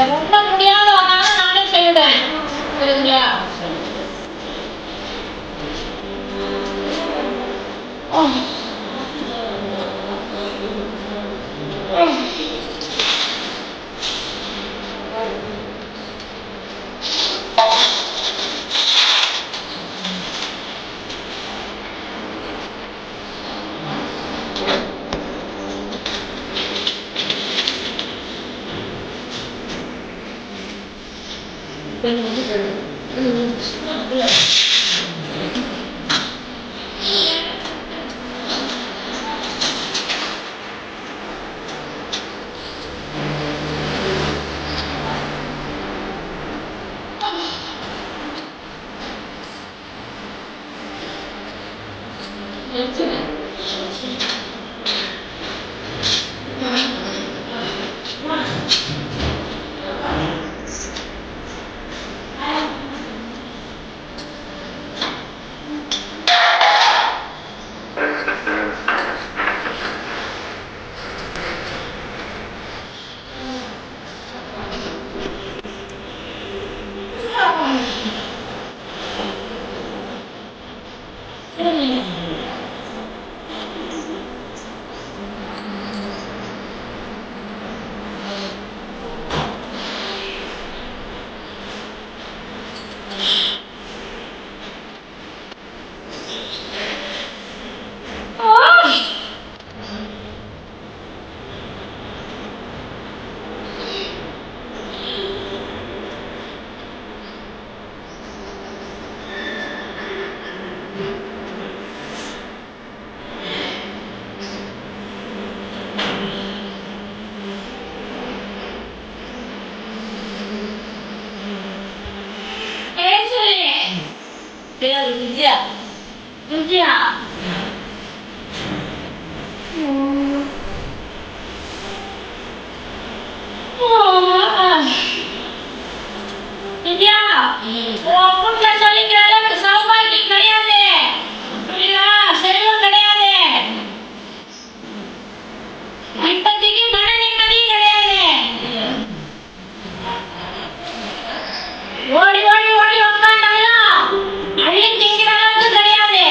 ரொம்ப முடியாத வந்தாலும் நானே செய்வேன். புரியுதுங்களா? விஜயா விஜயா விஜயா வீட்டுல சொல்லிக்கிற அளவுக்கு சௌபாகியம் கிடையாது. செல்வம் கிடையாது. இப்போதைக்கு மன நிம்மதியும் கிடையாது. ஓடி ஓடி ஓடி உட்காந்தாலும் அள்ளி திங்கிற அளவுக்கு கிடையாது.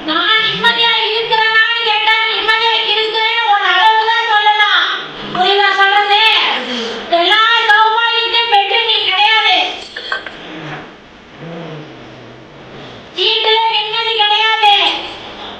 நான் நிம்மதியா இருக்கிறேன்னு கேட்டா நிம்மதியா இருக்கிறேன்னு ஒரு அளவு தான் சொல்லலாம். புரியுதா சொல்றது? எல்லா சௌபாகியத்தையும் பெற்று நீ கிடையாது. வீட்டுல நிம்மதி கிடையாது.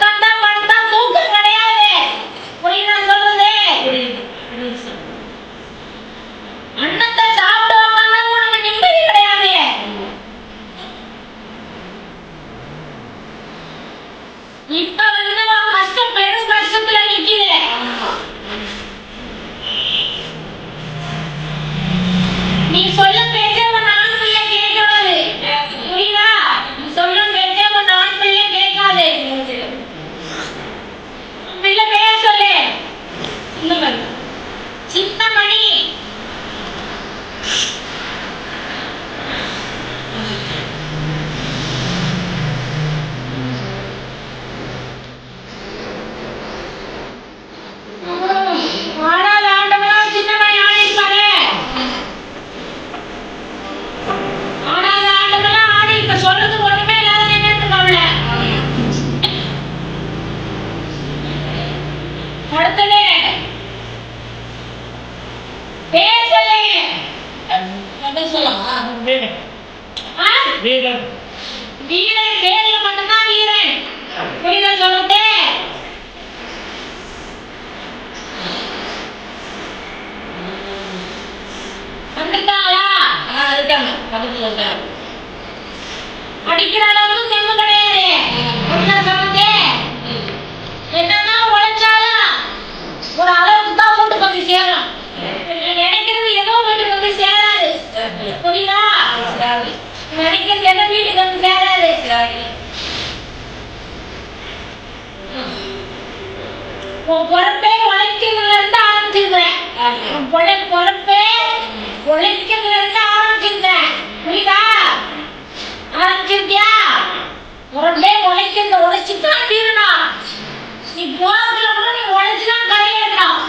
கண்டா படுத்தா தூக்கம் கிடையாது. புரியுதா சொல்றது? அன்னத்தை சாப்பிட்டு உட்காந்தா உனக்கு நிம்மதி கிடையாது. இப்ப வந்து உன் கஷ்டம் பெரும் கஷ்டத்துல நிக்குது. நீ சொல்ல பேச்ச உன் ஆண் பிள்ளை கேட்காது. புரியுதா? நீ சொல்ல பேச்ச உன் ஆண் பிள்ளை கேட்காது. பிள்ளை பேர் சொல்லு. சின்னமணி. ஆடாத ஆட்டமெல்லாம் சின்னமணி ஆடிருப்பாரு. ஆடாத ஆட்டமெல்லாம் ஆடி இப்ப சொல்றது ஒண்ணுமே இல்லாத நின்னுட்டு அவள. அடுத்தது பேர் சொல்லு. எப்படி சொல்லலாம்? வீரன். வீரன் பேர்ல மட்டும்தான் வீரன். புரியுதா சொல்றது? வந்துட்டாங்களா? இருக்காங்க. பக்கத்துல இருக்காங்க. அடிக்கிற அளவுக்கு தெம்பு கிடையாது. என்ன சொல்றது? என்னன்னா உழைச்சாலும் ஒரு அளவுக்கு தான் வீட்டுக்கு வந்து சேரும். நினைக்கிறது ஏதோ வீட்டுக்கு வந்து சேராது. புரியுதா? நினைக்கிறது எதோ வீட்டுக்கு வந்து சேராது. உன் பொறுப்பே உழைக்கிறதுல இருந்து ஆரம்பிச்சிருக்கிறேன். உன் பொறுப்பே உழைக்கிறதுல இருந்து ஆரம்பிச்சிருக்கிறேன். புரியுதா? ஆரம்பிச்சிருக்கியா? பொறுப்பே உழைக்கிறத உழைச்சுதான் தீரணும். நீ போறதுல கூட நீ உழைச்சுதான் கரையேறணும்.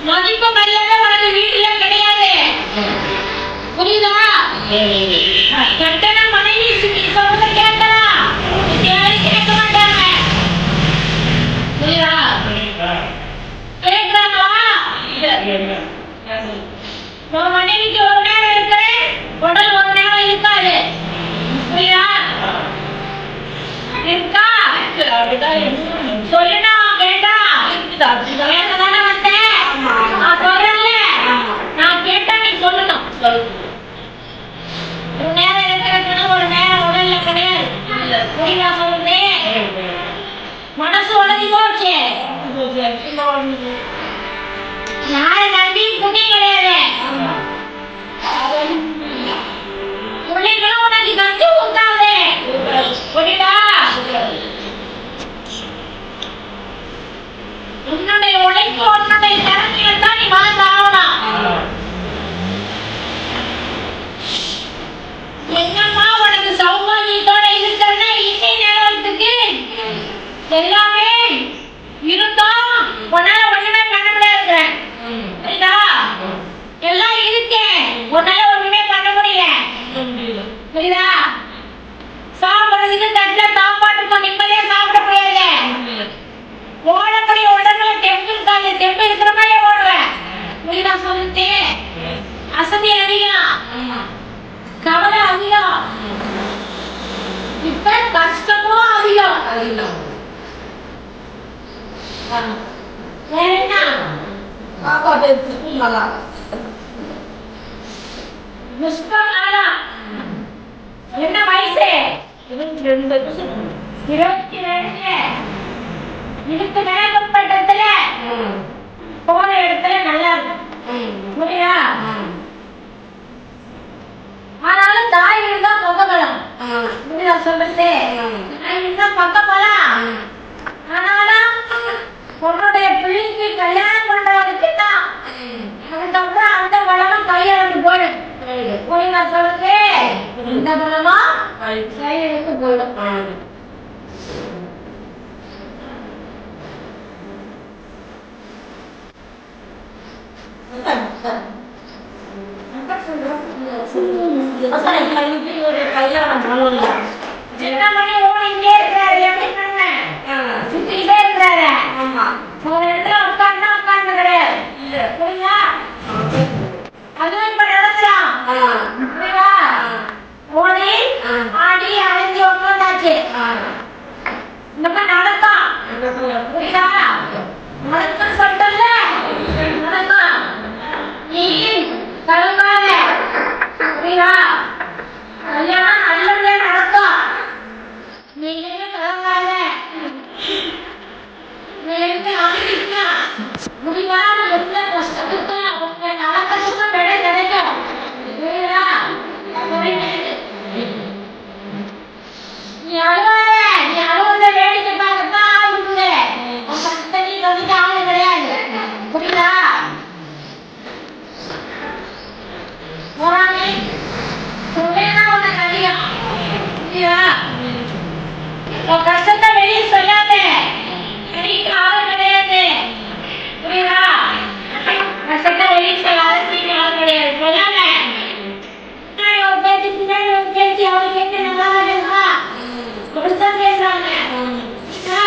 மதிப்பு மரியாதை உனக்கு வீட்டுல கிடையாது. புரியுதா? கட்டண மனைவி சொல்றத கேட்கலாம், யாரும் கேட்க மாட்டாங்க. புரியுதா? கேட்கிறாங்களா? உன் மனைவிக்கு ஒரு நேரம் இருக்கிறேன், உடல் ஒரு நேரம் இருக்காது. புரியுதா? இருக்கா? சொல்லுனா கேட்டா தானே வந்தேன். நான் சொல்றேன்ல, நான் கேட்டா நீ சொல்லணும். ஒரு நேரம் இருக்கிறதுனா ஒரு நேரம் உடல்ல கிடையாது. புரியுதா சொல்லுது? மனசு உடஞ்சி போச்சு. யாரை நம்பி புண்ணியம் கிடையாது. பிள்ளைகளும் உனக்கு கஞ்சி ஊத்தாது. புரியுதா? உன்னுடைய உழைப்பு உன்னுடைய திறமையில தான் நீ வாழ்ந்து ஆகணும். என்னம்மா உனக்கு சௌகரியத்தோட இருக்கிறன்னா இன்னை நேரத்துக்கு எல்லாமே இருந்தோம், உன்னால ஒண்ணுமே பண்ண முடியாது. புரியுதா? எல்லாம் இருக்கேன், உன்னால ஒண்ணுமே பண்ண முடியல. புரியுதா? சாப்பிடுறதுக்கு தட்டுல சாப்பாட்டுக்கு நிம்மதியா சாப்பிட முடியாது. ஓடக்கூடிய உடனே தெம்பு இருக்காது, தெம்பு இருக்கிற மாதிரியே ஓடுவேன். புரியுதா சொல்லிட்டு? அசதி அதிகம், கவலை அதிகம், இப்ப கஷ்டமும் அதிகம். வேற என்ன? என்ன வயசு? 22. இதுக்கு மேற்பட்டத்துல போற இடத்துல நல்லா இருக்கும். புரியுதா? ஆனாலும் தாய் வீடு தான் பக்கபலம். புரியுதா சொல்றது? தாய் வீடு தான் பக்கபலம். ஆனாலும் பொண்ணுடைய பிள்ளைக்கு கல்யாணம் பண்றதுக்கு தான் அதுக்கப்புறம் அந்த பலமும் கையெழுத்து போயிடும். புரியுதா சொல்றது? இந்த பலமும் கையெழுத்து போயிடும். சின்ன மணி ஓடிட்டே இருக்கிறாரு, எப்படி பண்ண சுத்திட்டே இருக்கிறாரு. ஒரு இடத்துல உட்கார்ந்தா உட்கார்ந்து கிடையாது. புரியுதா? அதுவும் இப்ப நடக்கலாம். புரியுதா? ஓடி ஆடி அலைஞ்சி உட்காந்தாச்சு. இந்த மாதிரி நடக்கும். புரியுதா? நடக்கும் சொல்லிட்டல, நடக்கும். நீ கலங்காத. புரியுதா? கல்யாணம் நல்லபடியா நடக்கும். நீங்க கலங்காத. முடிவான எந்த கஷ்டத்துக்கும் உங்க நலக்கத்துக்கும் விடை கிடைக்கும். புரியுதா? நீ அழுவாத, நீ அழுவத வேடிக்கை பார்க்கத்தான் ஆள் இருக்குது. உன் கஷ்டத்தை நீ கவனிக்க ஆளு கிடையாது. புரியுதா? போராமே சொல்லேதான் உனக்கு அதிகம். புரியுதா? உன் கஷ்டத்தை வெளியே சொல்லாத, வெளியே ஆளு கிடையாது. புரியுதா? கஷ்டத்தை வெளியே சொல்லாத, நீங்க ஆளு கிடையாது. சொல்லாத. பின்னாடி ஒரு பேச்சு, பின்னாடி ஒரு பேச்சு, அவரு கேட்டு நல்லா இருக்கா? அப்படித்தான் பேசுறாங்க. புரியுதா?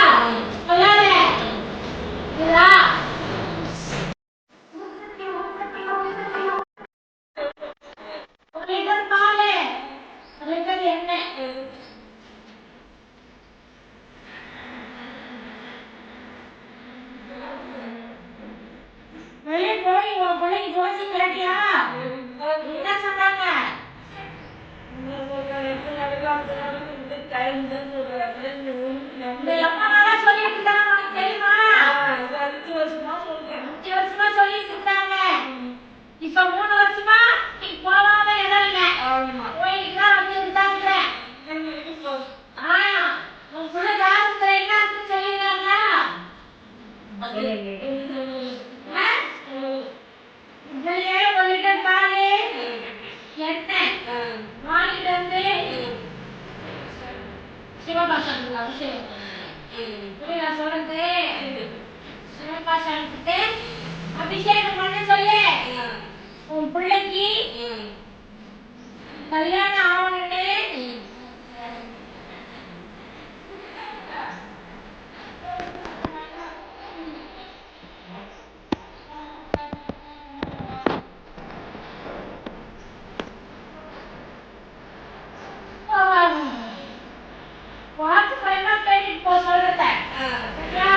சொல்லாத. புரியுதா? ஒரு லிட்டர் பால், ஒரு லிட்டர் எண்ணெய். வெளியே போய் உன் பிள்ளைக்கு ஜோசி கேட்டியா? என்ன சொன்னாங்க? இந்த எம்மா நல்லா சொல்லிட்டு இருந்தாங்க, உனக்கு தெரியுமா? 5 வருஷமா சொல்லிட்டு இருந்தாங்க. இப்ப 3 வருஷமா நீ போகாத இடம் இல்லை. போயிட்டு தான் வந்து இருந்தாங்க. உன் பிள்ளை ஜாதகத்துல என்ன இருக்குன்னு சொல்லிடுறாங்க. இதுலயே ஒரு லிட்டர் பால், எண்ணெய் வாங்கிட்டு வந்து சிவபாசனுக்கு அபிஷேகம். புரியுதா சொல்றது? சிவபாசனுக்கு அபிஷேகம் அபிஷேகம் பண்ண சொல்லு. உன் பிள்ளைக்கு கல்யாணம் ஆகணும்னு பார்த்து பயமா கேட்டுட்டு போ சொல்றத. சரியா?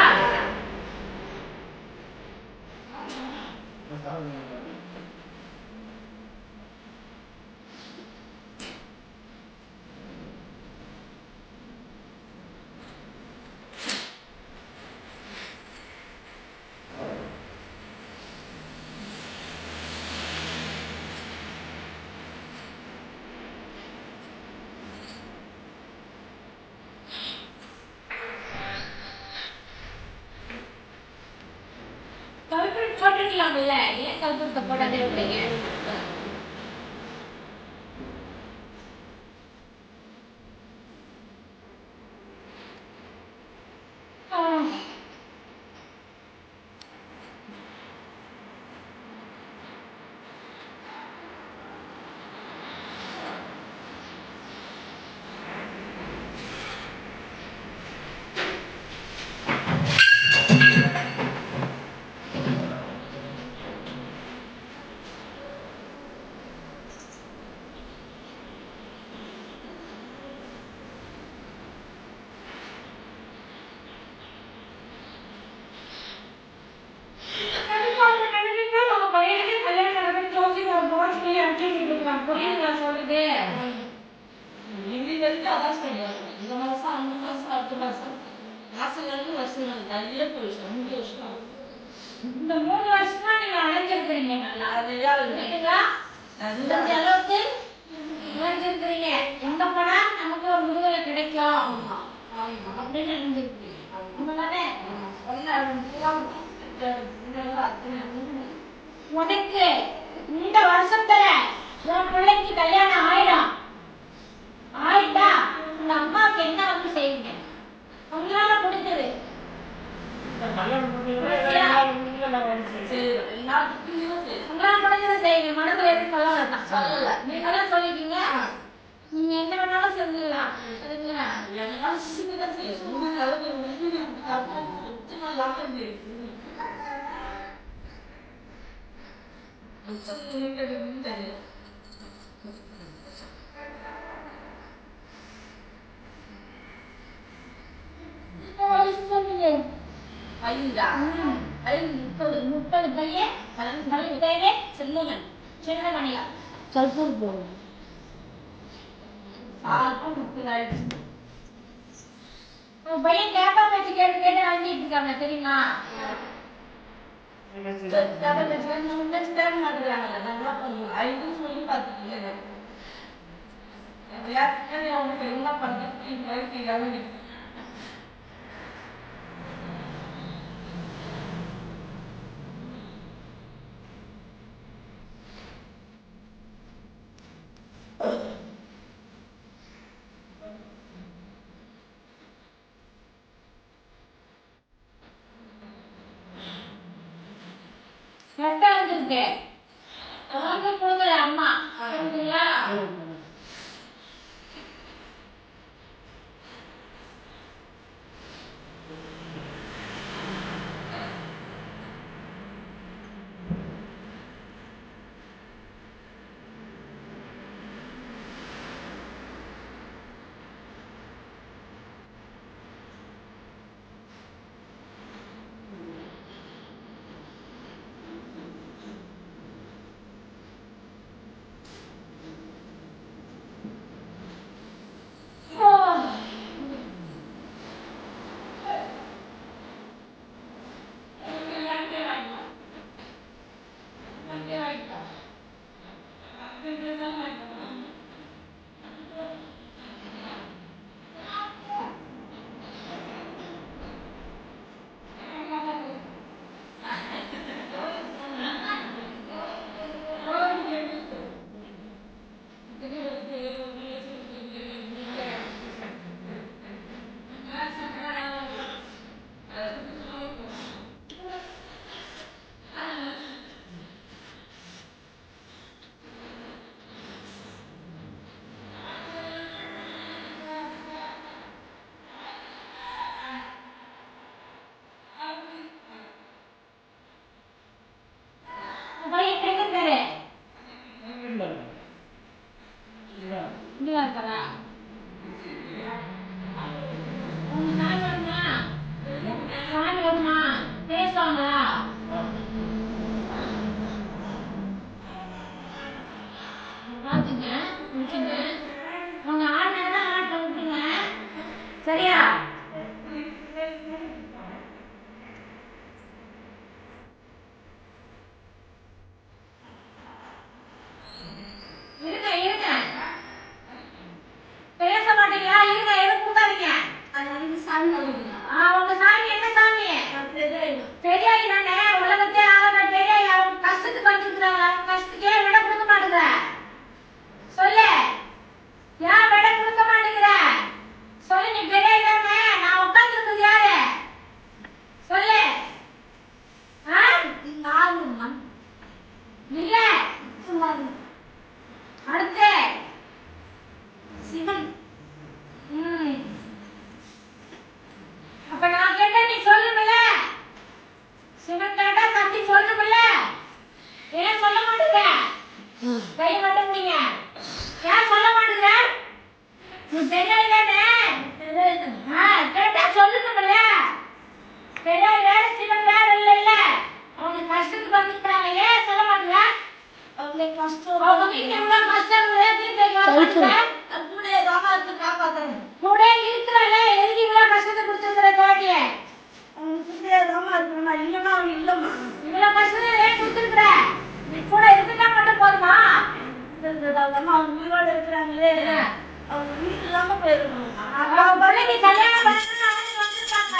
கல்புரம் போட்டுக்கலாம்ல, ஏன் கல்புரத்தை போடாதே விடுறீங்க? இந்த 3 வருஷமா நீங்க அலைஞ்சிருக்கிறீங்க. இந்த அளவுக்கு அலைஞ்சிருக்கிறீங்க. எங்க போனா நமக்கு ஒரு விடுதலை கிடைக்கும் அப்படின்னு நினைஞ்சிருக்கீங்க. உனக்கு இந்த வருஷத்துல உன் பிள்ளைக்கு கல்யாணம் ஆயிடும். ஆயிட்டா உங்க அம்மாவுக்கு என்ன வந்து செய்வீங்க? உங்களால முடிஞ்சது. உங்களால முடிஞ்சதை செய்யுங்க. மனசுல எதுவும் சொல்ல வேண்டாம். சொல்லல, நீங்களும் சொல்லிட்டீங்க. நீங்க என்ன வேணாலும் சொல்லுங்க. பையன் கேப்பா வச்சு கேட்டு கேட்டு வாங்கிட்டு இருக்காங்க தெரியுமா? கரெக்டா வந்துருக்கு. கொடுக்குற அம்மா புரியுதுங்களா? கஷ்டத்துக்கே விட கொடுக்க மாட்டேங்கிற சொல்லு ஏன் விட கொடுக்க மாட்டேங்கிற சொல்லு நீ பெரிய தானே நான் உட்காந்துருக்குது யாரு சொல்லு இல்ல அடுத்து சிவன் அப்ப நான் கேட்டா நீ சொல்லுமில்ல சிவன் கேட்டா கத்தி சொல்லுமில்ல ஏன் சொல்ல மாட்டேங்கிற கை மட்டும் நீங்க ஏன் சொல்ல மாட்டேங்கிற நீ பெரிய தானே கேட்டா சொல்லணுமில்ல பெரிய வேற சிவன் வேற இல்ல அவங்க கஷ்டத்துக்கு வந்துட்டாங்க ஏன் சொல்ல மாட்டேங்க அவங்க கஷ்டம் அவங்க வீட்டுல எவ்வளவு கஷ்டம் கூட ஏதாவது இருந்து காப்பாத்துறேன் கூட இருக்கிறாள் எதுக்கு இவ்வளவு கஷ்டத்தை கொடுத்துருக்கிற காட்டிய இல்லைன்னா அவங்க இல்லம்மா இவ்வளவு கஷ்டத்தை ஏன் கொடுத்துருக்குற நீ கூட இருக்குன்னா மட்டும் போதுமா அவங்க உயிரோட இருக்கிறாங்களே அவங்க வீட்டு இல்லாம போயிருக்கணும் நீ கல்யாணம் பண்ணணும்னு வந்திருக்காங்க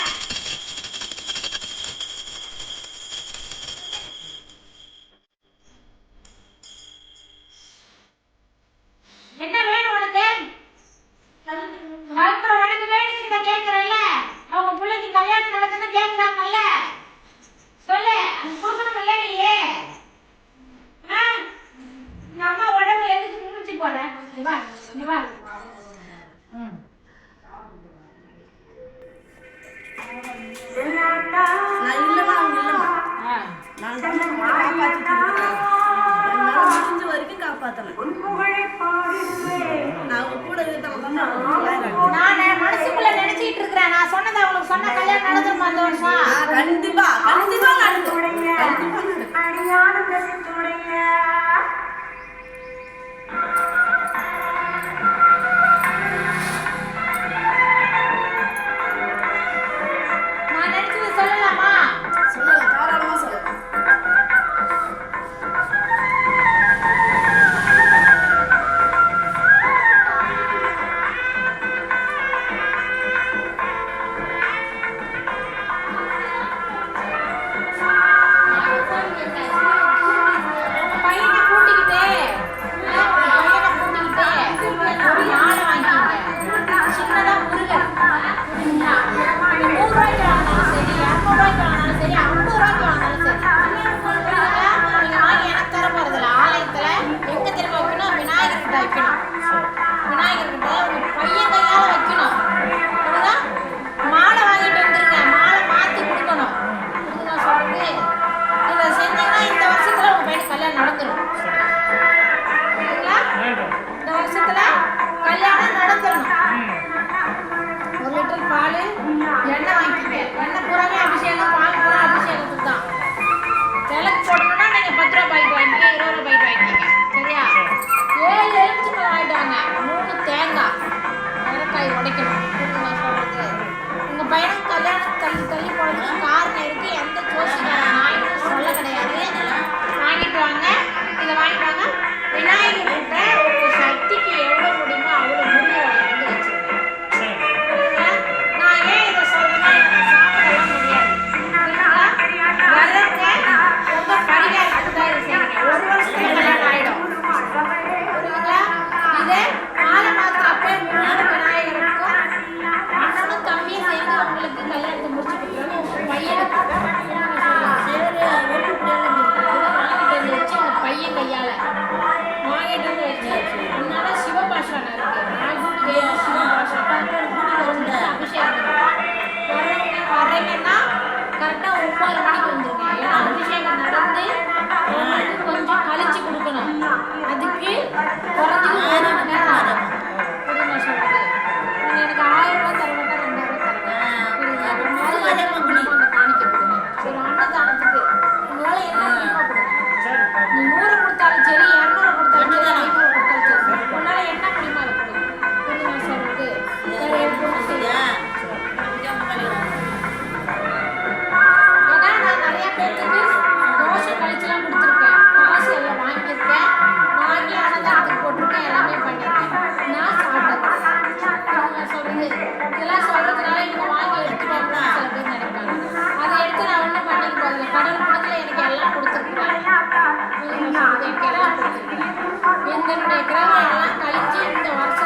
என்ன வேணும் உனக்கு அப்புறம் உனக்கு வேணுங்கிறத கேட்கறல்ல அவங்க பிள்ளைக்கு கல்யாணம் நடக்குன்னு கேட்கறாங்கல்ல சொல்லு அது கொடுக்கணும்ல நீயே இந்த அம்மா உடம்பு எதுக்கு முடிச்சு போற நீ வா நான் இல்லமா அவங்க இல்லமா நான் காப்பாத்திட்டு முடிஞ்ச வரைக்கும் காப்பாத்தணும் நான் கூட நான் மனசுக்குள்ள நினைச்சிட்டு இருக்கிறேன் நான் சொன்னதை அவங்களுக்கு சொன்ன கல்யாணம் நடந்துருமா அந்த வருஷம் கண்டிப்பா கண்டிப்பா நடக்கும் நான் நினைச்சது சொல்லலாமா சொல்லலாம் தாராளமா சொல்லலாம் நம்மளுடைய கிரகங்கள்லாம் கழிஞ்சு இந்த வருஷம்